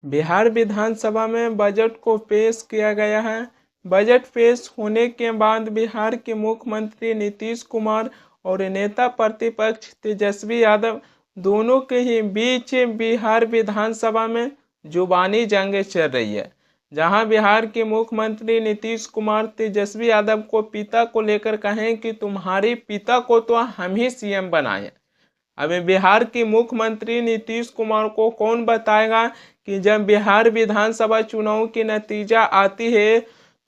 बिहार विधानसभा में बजट को पेश किया गया है। बजट पेश होने के बाद बिहार के मुख्यमंत्री नीतीश कुमार और नेता प्रतिपक्ष तेजस्वी यादव दोनों के ही बीच बिहार विधानसभा में जुबानी जंग चल रही है, जहां बिहार के मुख्यमंत्री नीतीश कुमार तेजस्वी यादव को पिता को लेकर कहें कि तुम्हारे पिता को तो हम ही सीएम बनाए। अभी बिहार के मुख्यमंत्री नीतीश कुमार को कौन बताएगा कि जब बिहार विधानसभा चुनाव की नतीजा आती है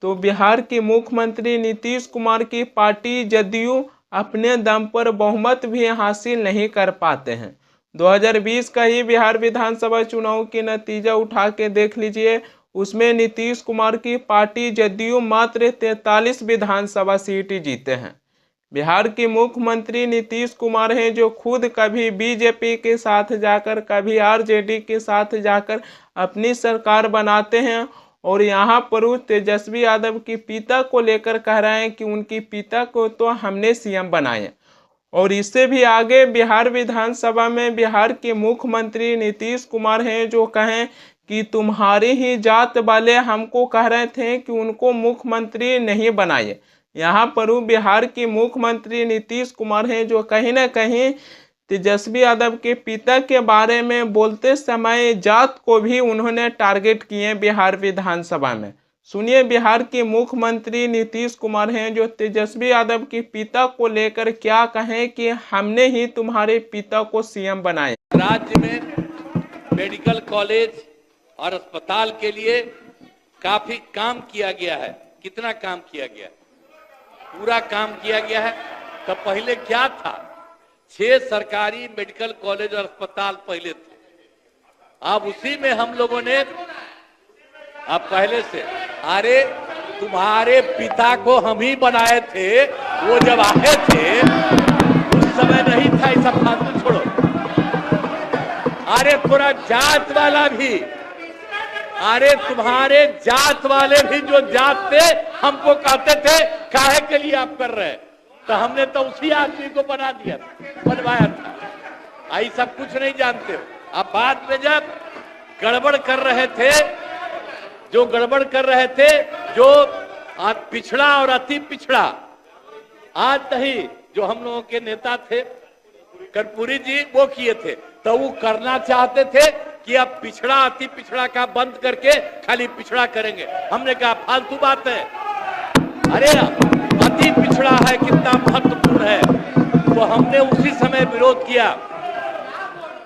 तो बिहार के मुख्यमंत्री नीतीश कुमार की पार्टी जदयू अपने दम पर बहुमत भी हासिल नहीं कर पाते हैं। 2020 का ही बिहार विधानसभा चुनाव की नतीजा उठा के देख लीजिए, उसमें नीतीश कुमार की पार्टी जदयू मात्र 43 विधानसभा सीट जीते हैं। बिहार के मुख्यमंत्री नीतीश कुमार हैं जो खुद कभी बीजेपी के साथ जाकर कभी आरजेडी के साथ जाकर अपनी सरकार बनाते हैं, और यहाँ पर तेजस्वी यादव के पिता को लेकर कह रहे हैं कि उनकी पिता को तो हमने सीएम बनाए। और इससे भी आगे बिहार विधानसभा में बिहार के मुख्यमंत्री नीतीश कुमार हैं जो कहें कि तुम्हारी ही जात वाले हमको कह रहे थे कि उनको मुख्यमंत्री नहीं बनाए। यहाँ पर बिहार के मुख्यमंत्री नीतीश कुमार हैं जो कहीं ना कहीं तेजस्वी यादव के पिता के बारे में बोलते समय जात को भी उन्होंने टारगेट किए बिहार विधानसभा में। सुनिए बिहार के मुख्यमंत्री नीतीश कुमार हैं जो तेजस्वी यादव के पिता को लेकर क्या कहें कि हमने ही तुम्हारे पिता को सीएम बनाए। राज्य में मेडिकल कॉलेज और अस्पताल के लिए काफी काम किया गया है। कितना काम किया गया? पूरा काम किया गया है। तो पहले क्या था? 6 सरकारी मेडिकल कॉलेज और अस्पताल पहले थे। अब उसी में हम लोगों ने अब पहले से, अरे तुम्हारे पिता को हम ही बनाए थे, वो जब आए थे उस समय नहीं था। ऐसा फालतू छोड़ो। अरे पूरा जात वाला भी, अरे तुम्हारे जात वाले भी जो जात थे हमको कहते थे काहे के लिए आप कर रहे हैं, तो हमने तो उसी आदमी को बना दिया था, बनवाया था। आई सब कुछ नहीं जानते हो। अब बाद में जब गड़बड़ कर रहे थे, जो गड़बड़ कर रहे थे, जो पिछड़ा और अति पिछड़ा, आज नहीं, जो हम लोगों के नेता थे कर्पूरी जी वो किए थे, तो वो करना चाहते थे कि अब पिछड़ा अति पिछड़ा का बंद करके खाली पिछड़ा करेंगे। हमने कहा फालतू बात है। अरे अति पिछड़ा है कितना महत्वपूर्ण है, तो हमने उसी समय विरोध किया।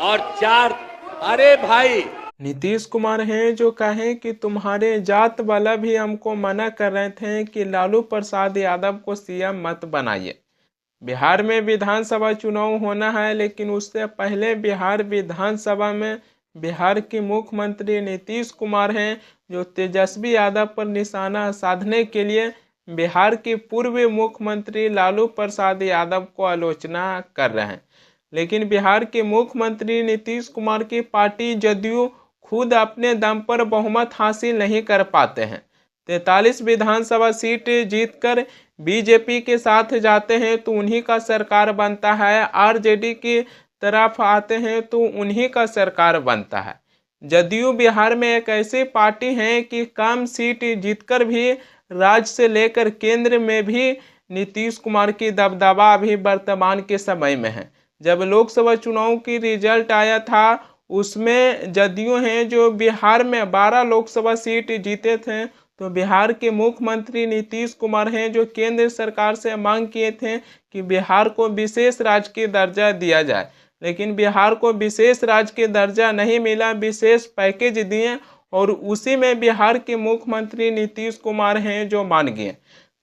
और 4 अरे भाई नीतीश कुमार हैं जो कहें कि तुम्हारे जात वाला भी हमको मना कर रहे थे कि लालू प्रसाद यादव को सीएम मत बनाइए। बिहार में विधानसभा चुनाव होना है, लेकिन उससे पहले बिहार विधानसभा में बिहार के मुख्यमंत्री नीतीश कुमार हैं जो तेजस्वी यादव पर निशाना साधने के लिए बिहार के पूर्व मुख्यमंत्री लालू प्रसाद यादव को आलोचना कर रहे हैं। लेकिन बिहार के मुख्यमंत्री नीतीश कुमार की पार्टी जदयू खुद अपने दम पर बहुमत हासिल नहीं कर पाते हैं। 43 विधानसभा सीट जीतकर बीजेपी के साथ जाते हैं तो उन्हीं का सरकार बनता है, आरजेडी की तरफ आते हैं तो उन्हीं का सरकार बनता है। जदयू बिहार में एक ऐसी पार्टी है कि कम सीट जीतकर भी राज्य से लेकर केंद्र में भी नीतीश कुमार की दबदबा अभी वर्तमान के समय में है। जब लोकसभा चुनाव की रिजल्ट आया था उसमें जदयू हैं जो बिहार में 12 लोकसभा सीट जीते थे, तो बिहार के मुख्यमंत्री नीतीश कुमार हैं जो केंद्र सरकार से मांग किए थे कि बिहार को विशेष राज्य की दर्जा दिया जाए, लेकिन बिहार को विशेष राज्य की दर्जा नहीं मिला, विशेष पैकेज दिए, और उसी में बिहार के मुख्यमंत्री नीतीश कुमार हैं जो मान गए।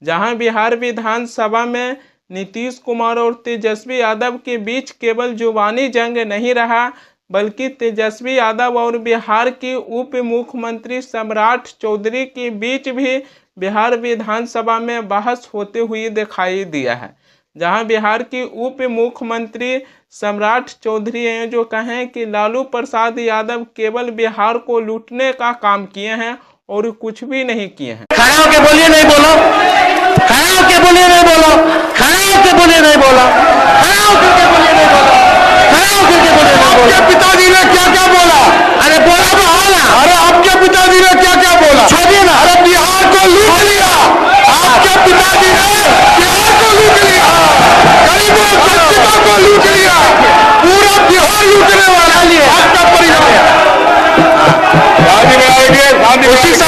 जहां बिहार विधानसभा में नीतीश कुमार और तेजस्वी यादव के बीच केवल जुबानी जंग नहीं रहा, बल्कि तेजस्वी यादव और बिहार के उप मुख्यमंत्री सम्राट चौधरी के बीच भी बिहार विधानसभा में बहस होते हुए दिखाई दिया है। जहां बिहार के उप मुख्यमंत्री सम्राट चौधरी हैं जो कहें कि लालू प्रसाद यादव केवल बिहार को लूटने का काम किए हैं और कुछ भी नहीं किए हैं। खड़ा होके बोलिए नहीं बोलो, खड़ा होके बोलिए नहीं बोलो, खड़ा होके बोलिए नहीं बोलो, खड़ा होके बोलिए नहीं बोलो, खड़ा होके बोलिए नहीं बोलो। पिताजी ने क्या क्या बोला? अरे बोला तो है ना। अरे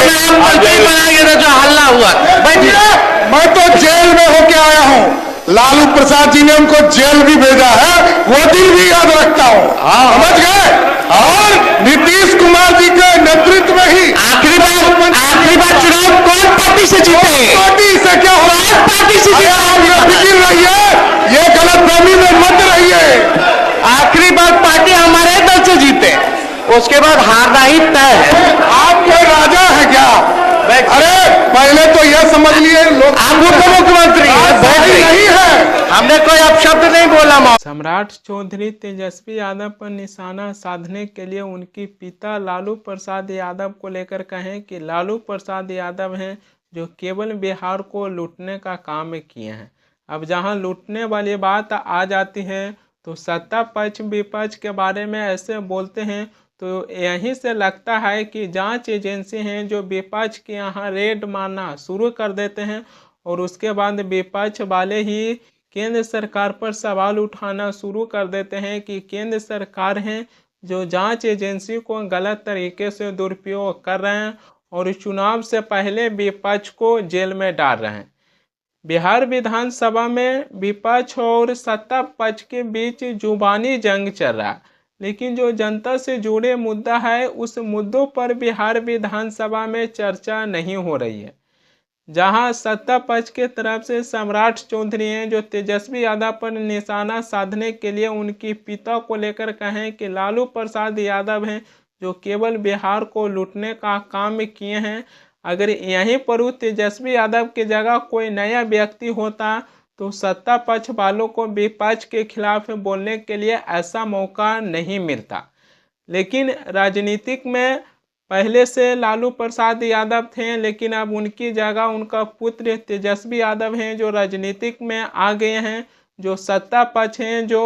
नाम मंत्री बनाएंगे तो जो हल्ला हुआ। बैठिए। मैं तो जेल में होके आया हूँ, लालू प्रसाद जी ने उनको जेल भी भेजा है, वो दिन भी याद रखता हूँ। समझ गए? और नीतीश कुमार जी के नेतृत्व में ही आखिरी बार चुनाव कौन पार्टी से जीते? पार्टी से क्या हो रहा है? पार्टी से जीते। आप बेफिक्र रहिए, ये गलतफहमी में मत रहिए। आखिरी बार पार्टी हमारे दल से जीते, उसके बाद हारना ही तय है। आप कोई राजा है क्या? अरे पहले तो यह समझ लिए लोग आप उप मुख्यमंत्री नहीं है। हमने कोई अपशब्द नहीं बोला। सम्राट चौधरी तेजस्वी यादव पर निशाना साधने के लिए उनके पिता लालू प्रसाद यादव को लेकर कहें कि लालू प्रसाद यादव हैं जो केवल बिहार को लूटने का काम किए हैं। अब जहां लूटने वाली बात आ जाती है तो सत्ता पक्ष विपक्ष के बारे में ऐसे बोलते हैं, तो यहीं से लगता है कि जांच एजेंसी हैं जो विपक्ष के यहाँ रेड मारना शुरू कर देते हैं और उसके बाद विपक्ष वाले ही केंद्र सरकार पर सवाल उठाना शुरू कर देते हैं कि केंद्र सरकार है जो जांच एजेंसी को गलत तरीके से दुरुपयोग कर रहे हैं और चुनाव से पहले विपक्ष को जेल में डाल रहे हैं। बिहार विधानसभा में विपक्ष और सत्ता पक्ष के बीच जुबानी जंग चल रहा है, लेकिन जो जनता से जुड़े मुद्दा है उस मुद्दों पर बिहार विधानसभा में चर्चा नहीं हो रही है। जहां सत्ता पक्ष के तरफ से सम्राट चौधरी हैं जो तेजस्वी यादव पर निशाना साधने के लिए उनकी पिता को लेकर कहें कि लालू प्रसाद यादव हैं जो केवल बिहार को लूटने का काम किए हैं। अगर यहीं पर तेजस्वी यादव की जगह कोई नया व्यक्ति होता तो सत्ता पक्ष वालों को विपक्ष के खिलाफ बोलने के लिए ऐसा मौका नहीं मिलता। लेकिन राजनीतिक में पहले से लालू प्रसाद यादव थे, लेकिन अब उनकी जगह उनका पुत्र तेजस्वी यादव हैं जो राजनीतिक में आ गए हैं। जो सत्ता पक्ष हैं जो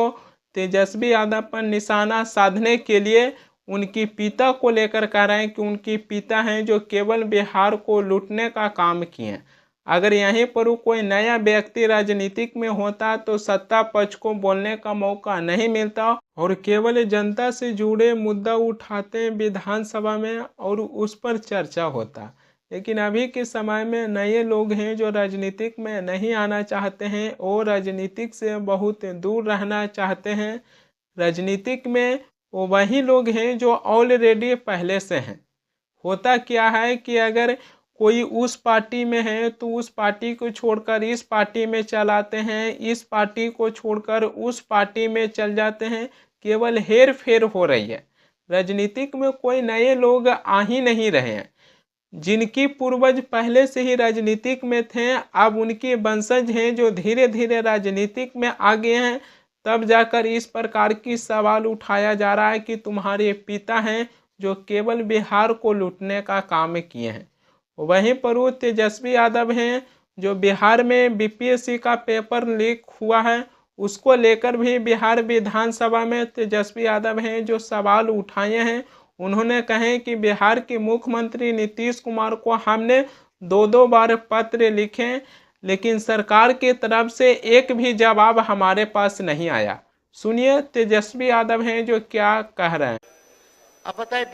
तेजस्वी यादव पर निशाना साधने के लिए उनकी पिता को लेकर कह रहे हैं कि उनकी पिता हैं जो केवल बिहार को लूटने का काम किए। अगर यहीं पर कोई नया व्यक्ति राजनीतिक में होता तो सत्ता पक्ष को बोलने का मौका नहीं मिलता और केवल जनता से जुड़े मुद्दा उठाते विधानसभा में और उस पर चर्चा होता। लेकिन अभी के समय में नए लोग हैं जो राजनीतिक में नहीं आना चाहते हैं और राजनीतिक से बहुत दूर रहना चाहते हैं। राजनीतिक में वो वही लोग हैं जो ऑलरेडी पहले से हैं। होता क्या है कि अगर कोई उस पार्टी में है तो उस पार्टी को छोड़कर इस पार्टी में चल आते हैं, इस पार्टी को छोड़कर उस पार्टी में चल जाते हैं। केवल हेर फेर हो रही है। राजनीतिक में कोई नए लोग आ ही नहीं रहे हैं। जिनकी पूर्वज पहले से ही राजनीतिक में थे, अब उनके वंशज हैं जो धीरे धीरे राजनीतिक में आ गए हैं। तब जाकर इस प्रकार की सवाल उठाया जा रहा है कि तुम्हारे पिता हैं जो केवल बिहार को लूटने का काम किए हैं। वहीं पर वो तेजस्वी यादव हैं जो बिहार में बीपीएससी का पेपर लीक हुआ है, उसको लेकर भी बिहार विधानसभा में तेजस्वी यादव हैं जो सवाल उठाए हैं। उन्होंने कहे कि बिहार के मुख्यमंत्री नीतीश कुमार को हमने दो बार पत्र लिखे, लेकिन सरकार की तरफ से एक भी जवाब हमारे पास नहीं आया। सुनिए तेजस्वी यादव हैं जो क्या कह रहे हैं। अब बताए,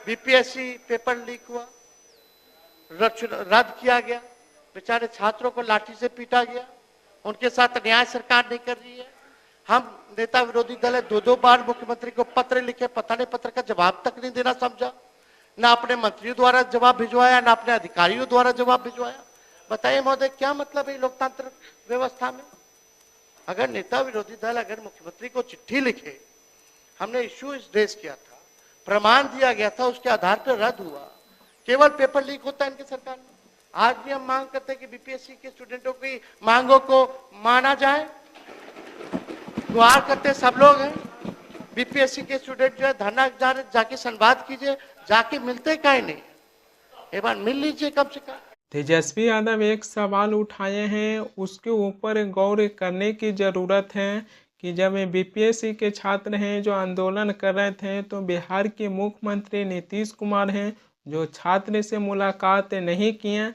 बीपीएससी पेपर लीक हुआ, रद्द किया गया, बेचारे छात्रों को लाठी से पीटा गया, उनके साथ न्याय सरकार नहीं कर रही है। हम नेता विरोधी दल है, दो बार मुख्यमंत्री को पत्र लिखे, पता नहीं पत्र का जवाब तक नहीं देना समझा, ना अपने मंत्रियों द्वारा जवाब भिजवाया, ना अपने अधिकारियों द्वारा जवाब भिजवाया। बताइए महोदय, क्या मतलब है लोकतांत्रिक व्यवस्था में? अगर नेता विरोधी दल अगर मुख्यमंत्री को चिट्ठी लिखे, हमने इश्यू रेज किया था, प्रमाण दिया गया था, उसके आधार पर रद्द हुआ, केवल पेपर लीक होता है इनकी सरकार में। आज भी हम मांग करते हैं कि बीपीएससी के स्टूडेंटों की मांगों को माना जाए। गुहार करते सब लोग हैं, बीपीएससी के स्टूडेंट जो है धरना जाके संवाद कीजिए, जाके मिलते कहीं नहीं, एक बार मिल लीजिए कम से कम। तेजस्वी यादव एक सवाल उठाए हैं, उसके ऊपर गौर करने की ज़रूरत है कि जब बीपीएससी के छात्र हैं जो आंदोलन कर रहे थे तो बिहार के मुख्यमंत्री नीतीश कुमार हैं जो छात्र से मुलाकात नहीं किए।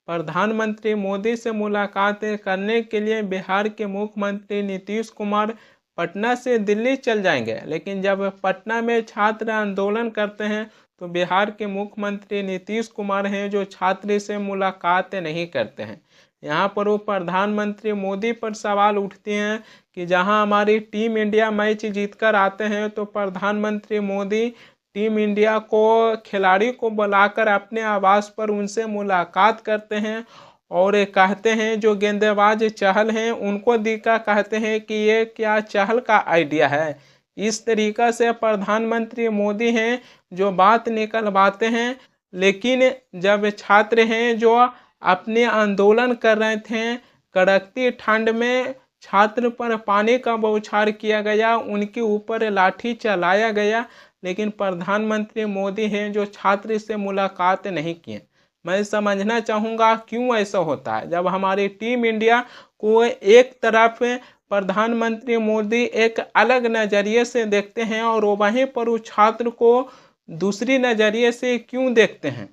प्रधानमंत्री मोदी से मुलाकात करने के लिए बिहार के मुख्यमंत्री नीतीश कुमार पटना से दिल्ली चल जाएंगे। लेकिन जब पटना में छात्र आंदोलन करते हैं तो बिहार के मुख्यमंत्री नीतीश कुमार हैं जो छात्र से मुलाकात नहीं करते हैं। यहाँ पर वो प्रधानमंत्री मोदी पर सवाल उठते हैं कि जहाँ हमारी टीम इंडिया मैच जीतकर आते हैं तो प्रधानमंत्री मोदी टीम इंडिया को खिलाड़ी को बुलाकर अपने आवास पर उनसे मुलाकात करते हैं और कहते हैं जो गेंदबाज चहल हैं उनको दिखा कहते हैं कि ये क्या चहल का आइडिया है। इस तरीक़ा से प्रधानमंत्री मोदी हैं जो बात निकलवाते हैं। लेकिन जब छात्र हैं जो अपने आंदोलन कर रहे थे, कड़कती ठंड में छात्र पर पानी का बौछार किया गया, उनके ऊपर लाठी चलाया गया, लेकिन प्रधानमंत्री मोदी हैं जो छात्र से मुलाकात नहीं किए। मैं समझना चाहूँगा क्यों ऐसा होता है। जब हमारी टीम इंडिया को एक तरफ प्रधानमंत्री मोदी एक अलग नज़रिए से देखते हैं और वहीं पर उस छात्र को दूसरी नज़रिए से क्यों देखते हैं,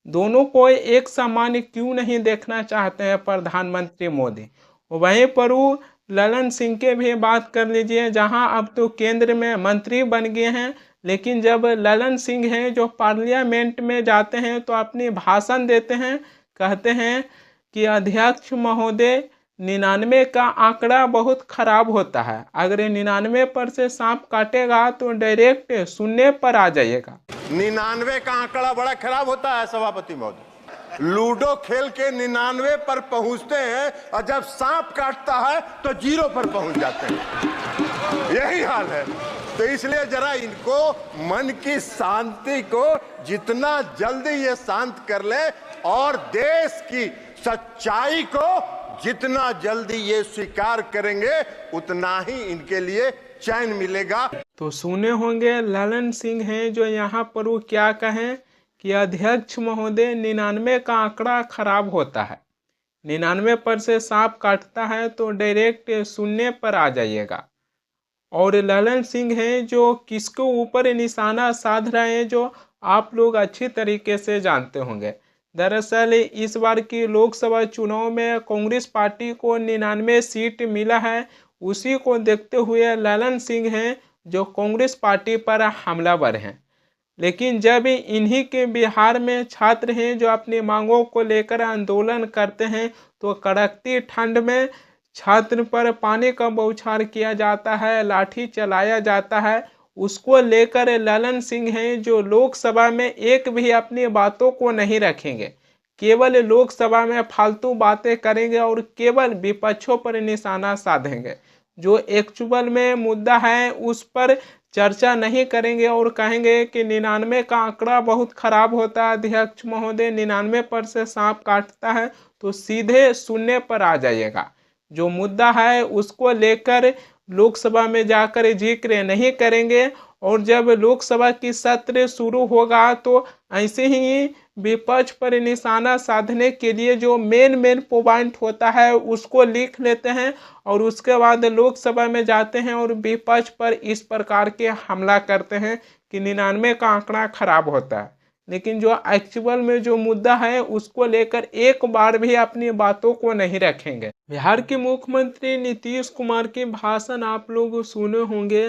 दोनों को एक समान क्यों नहीं देखना चाहते हैं प्रधानमंत्री मोदी। वहीं पर वो ललन सिंह के भी बात कर लीजिए, जहां अब तो केंद्र में मंत्री बन गए हैं, लेकिन जब ललन सिंह हैं जो पार्लियामेंट में जाते हैं तो अपनी भाषण देते हैं, कहते हैं कि अध्यक्ष महोदय 99 का आंकड़ा बहुत खराब होता है, अगर 99 पर से सांप काटेगा तो डायरेक्ट 0 पर आ जाएगा। 99 का आंकड़ा बड़ा खराब होता है सभापति महोदय। लूडो खेल के 99 पर पहुंचते हैं और जब सांप काटता है तो 0 पर पहुंच जाते हैं। यही हाल है। तो इसलिए जरा इनको मन की शांति को जितना जल्दी ये शांत कर ले और देश की सच्चाई को जितना जल्दी ये स्वीकार करेंगे उतना ही इनके लिए चैन मिलेगा। तो सुने होंगे ललन सिंह हैं जो यहाँ पर वो क्या कहें कि अध्यक्ष महोदय 99 का आंकड़ा खराब होता है, 99 पर से सांप काटता है तो डायरेक्ट 0 पर आ जाइएगा। और ललन सिंह हैं जो किसको ऊपर निशाना साध रहे हैं जो आप लोग अच्छी तरीके से जानते होंगे। दरअसल इस बार की लोकसभा चुनाव में कांग्रेस पार्टी को 99 सीट मिला है, उसी को देखते हुए ललन सिंह हैं जो कांग्रेस पार्टी पर हमलावर हैं। लेकिन जब इन्हीं के बिहार में छात्र हैं जो अपनी मांगों को लेकर आंदोलन करते हैं तो कड़कती ठंड में छात्र पर पानी का बौछार किया जाता है, लाठी चलाया जाता है, उसको लेकर ललन सिंह हैं जो लोकसभा में एक भी अपनी बातों को नहीं रखेंगे, केवल लोकसभा में फालतू बातें करेंगे और केवल विपक्षों पर निशाना साधेंगे। जो एक्चुअल में मुद्दा है उस पर चर्चा नहीं करेंगे और कहेंगे कि 99 का आंकड़ा बहुत खराब होता है, अध्यक्ष महोदय 99 पर से सांप काटता है तो सीधे 0 पर आ जाइएगा। जो मुद्दा है उसको लेकर लोकसभा में जाकर जिक्र नहीं करेंगे और जब लोकसभा की सत्र शुरू होगा तो ऐसे ही विपक्ष पर निशाना साधने के लिए जो मेन पॉइंट होता है उसको लिख लेते हैं और उसके बाद लोकसभा में जाते हैं और विपक्ष पर इस प्रकार के हमला करते हैं कि 99 का आंकड़ा खराब होता है। लेकिन जो एक्चुअल में जो मुद्दा है उसको लेकर एक बार भी अपनी बातों को नहीं रखेंगे। बिहार के मुख्यमंत्री नीतीश कुमार के भाषण आप लोग सुने होंगे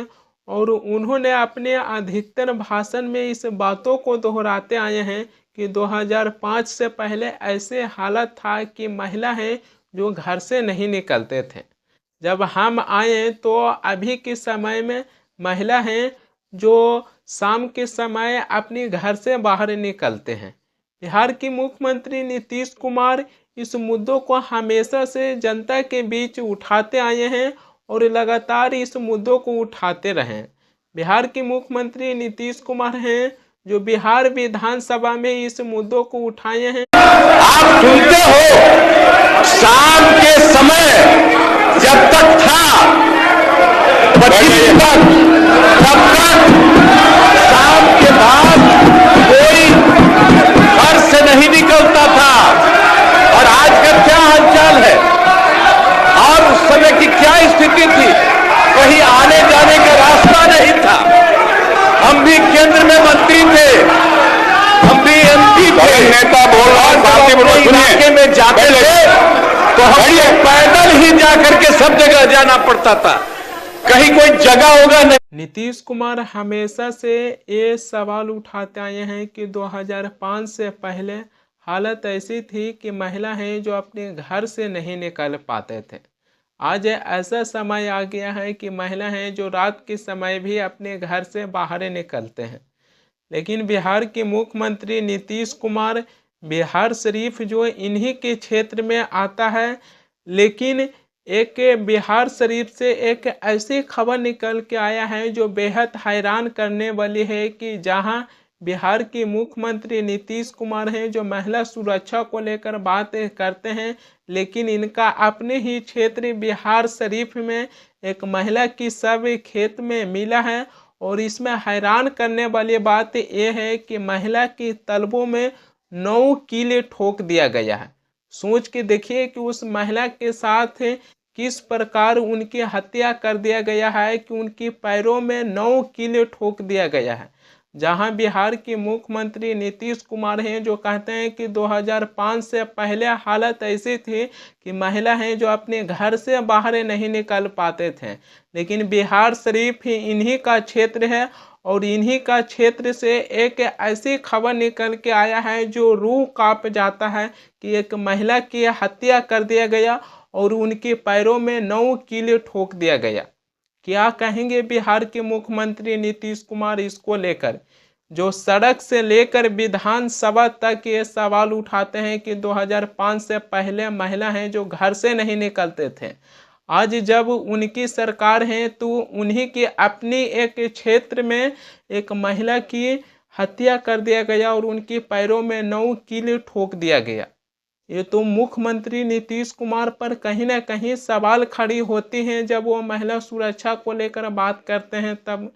और उन्होंने अपने अधिकतर भाषण में इस बातों को दोहराते आए हैं कि 2005 से पहले ऐसे हालत था कि महिला हैं जो घर से नहीं निकलते थे, जब हम आए तो अभी के समय में महिला हैं जो शाम के समय अपने घर से बाहर निकलते हैं। बिहार के मुख्यमंत्री नीतीश कुमार इस मुद्दों को हमेशा से जनता के बीच उठाते आए हैं और लगातार इस मुद्दों को उठाते रहें। बिहार के मुख्यमंत्री नीतीश कुमार हैं जो बिहार विधानसभा में इस मुद्दों को उठाए हैं। आप सुनते हो शाम के समय जब तक था 25 तक तब तक शाम के बाद कोई घर से नहीं निकलता था और आज का क्या हालचाल है और उस समय की क्या स्थिति थी, कहीं आने जाने का रास्ता नहीं था। हम भी केंद्र में मंत्री थे, हम भी एमपी थे, नेता बोल रहा इलाके में जाते थे तो हम पैदल ही जाकर के सब जगह जाना पड़ता था। कहीं कोई जगह होगा नहीं। नीतीश कुमार हमेशा से ये सवाल उठाते आए हैं कि 2005 से पहले हालत ऐसी थी कि महिला हैं जो अपने घर से नहीं निकल पाते थे। आज ऐसा समय आ गया है कि महिला हैं जो रात के समय भी अपने घर से बाहर निकलते हैं। लेकिन बिहार के मुख्यमंत्री नीतीश कुमार, बिहार शरीफ जो इन्हीं के क्षेत्र में आता है, लेकिन एक बिहार शरीफ से एक ऐसी खबर निकल के आया है जो बेहद हैरान करने वाली है कि जहां बिहार के मुख्यमंत्री नीतीश कुमार हैं जो महिला सुरक्षा को लेकर बात करते हैं, लेकिन इनका अपने ही क्षेत्र बिहार शरीफ में एक महिला की शव खेत में मिला है। और इसमें हैरान करने वाली बात यह है कि महिला की तलबों में 9 कील ठोक दिया गया है। सोच के देखिए कि उस महिला के साथ किस प्रकार उनकी हत्या कर दिया गया है कि उनकी पैरों में 9 कील ठोक दिया गया है। जहां बिहार के मुख्यमंत्री नीतीश कुमार हैं जो कहते हैं कि 2005 से पहले हालत ऐसी थी कि महिला हैं जो अपने घर से बाहर नहीं निकल पाते थे, लेकिन बिहार शरीफ ही इन्हीं का क्षेत्र है। और इन्हीं का क्षेत्र से एक ऐसी खबर निकल के आया है जो रूह कांप जाता है कि एक महिला की हत्या कर दिया गया और उनके पैरों में 9 कील ठोक दिया गया। क्या कहेंगे बिहार के मुख्यमंत्री नीतीश कुमार इसको लेकर, जो सड़क से लेकर विधानसभा तक ये सवाल उठाते हैं कि 2005 से पहले महिला हैं जो घर से नहीं निकलते थे। आज जब उनकी सरकार है तो उन्हीं की अपनी एक क्षेत्र में एक महिला की हत्या कर दिया गया और उनके पैरों में 9 कील ठोक दिया गया। ये तो मुख्यमंत्री नीतीश कुमार पर कहीं ना कहीं सवाल खड़ी होती हैं जब वो महिला सुरक्षा को लेकर बात करते हैं तब।